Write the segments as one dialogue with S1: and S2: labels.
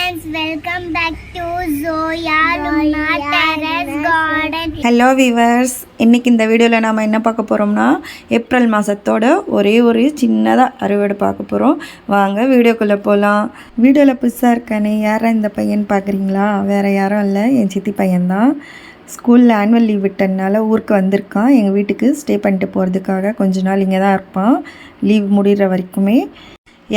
S1: friends, welcome back to Zoya Luna Terrace Garden.
S2: Hello viewers, இன்றைக்கி இந்த வீடியோவில் நாம் என்ன பார்க்க போகிறோம்னா ஏப்ரல் மாதத்தோட ஒரே ஒரு சின்னதாக அறுவடை பார்க்க போகிறோம். வாங்க வீடியோக்குள்ளே போகலாம். வீடியோவில் புதுசாக இருக்கானே யாரா இந்த பையன் பார்க்குறீங்களா? வேறு யாரும் இல்லை, என் சித்தி பையன்தான். ஸ்கூலில் ஆனுவல் லீவ் விட்டதுனால ஊருக்கு வந்திருக்கான். எங்கள் வீட்டுக்கு ஸ்டே பண்ணிட்டு போகிறதுக்காக கொஞ்ச நாள் இங்கே தான் இருப்பான், லீவ் முடிகிற வரைக்குமே.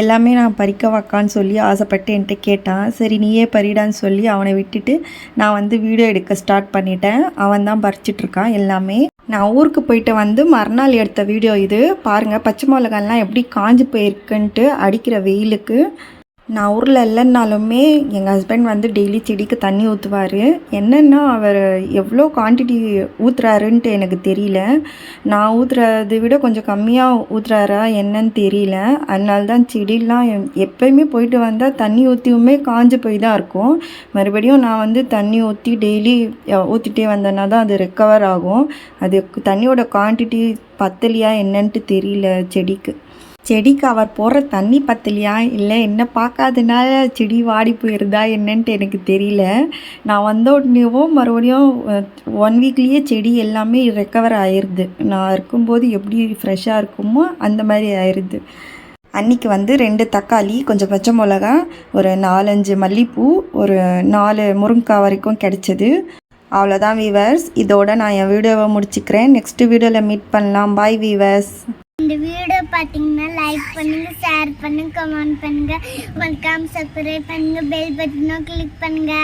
S2: எல்லாமே நான் பறிக்க வாக்கான்னு சொல்லி ஆசைப்பட்டு என்கிட்ட கேட்டான். சரி நீயே பறிடான்னு சொல்லி அவனை விட்டுட்டு நான் வீடியோ எடுக்க ஸ்டார்ட் பண்ணிட்டேன். அவன் தான் பறிச்சிட்ருக்கான் எல்லாமே. நான் ஊருக்கு போயிட்டு மறுநாள் எடுத்த வீடியோ இது. பாருங்கள் பச்சை மிளகாலாம் எப்படி காஞ்சி போயிருக்குன்ட்டு அடிக்கிற வெயிலுக்கு. நான் ஊரில் இல்லைன்னாலுமே எங்கள் ஹஸ்பண்ட் டெய்லி செடிக்கு தண்ணி ஊற்றுவார். என்னென்னா அவர் எவ்வளோ குவான்டிட்டி ஊற்றுறாருன்ட்டு எனக்கு தெரியல. நான் ஊற்றுறதை விட கொஞ்சம் கம்மியாக ஊற்றுறாரா என்னன்னு தெரியல. அதனால தான் செடியெலாம் எப்போயுமே போயிட்டு வந்தால் தண்ணி ஊற்றியுமே காஞ்சு போய் தான் இருக்கும். மறுபடியும் நான் தண்ணி ஊற்றி டெய்லி ஊற்றிட்டே வந்தேன்னா தான் அது ரெக்கவர் ஆகும். அது தண்ணியோட குவான்டிட்டி பத்தலையா என்னன்ட்டு தெரியல. செடிக்கு அவர் போடுற தண்ணி பத்தலையா இல்லை என்ன பார்க்காதனால செடி வாடி போயிருந்தா என்னன்ட்டு எனக்கு தெரியல. நான் உடனேவும் மறுபடியும் 1 வீக்லேயே செடி எல்லாமே ரெக்கவர் ஆயிடுது. நான் இருக்கும்போது எப்படி ஃப்ரெஷ்ஷாக இருக்குமோ அந்த மாதிரி ஆயிடுது. அன்றைக்கி 2 தக்காளி, கொஞ்சம் பச்சை மிளகா, ஒரு 4-5 மல்லிப்பூ, ஒரு 4 முருங்கைக்காய் வரைக்கும் கிடச்சிது. அவ்வளோதான் வீவர்ஸ். இதோட நான் என் வீடியோவை முடிச்சுக்கிறேன். நெக்ஸ்ட் வீடியோவில் மீட் பண்ணலாம். Bye viewers.
S1: இந்த வீடியோ பார்த்தீங்கன்னா லைக் பண்ணுங்க, ஷேர் பண்ணுங்க, கமெண்ட் பண்ணுங்க, மறக்காம சப்ஸ்கிரைப் பண்ணுங்க, பெல் பட்டனை கிளிக் பண்ணுங்க.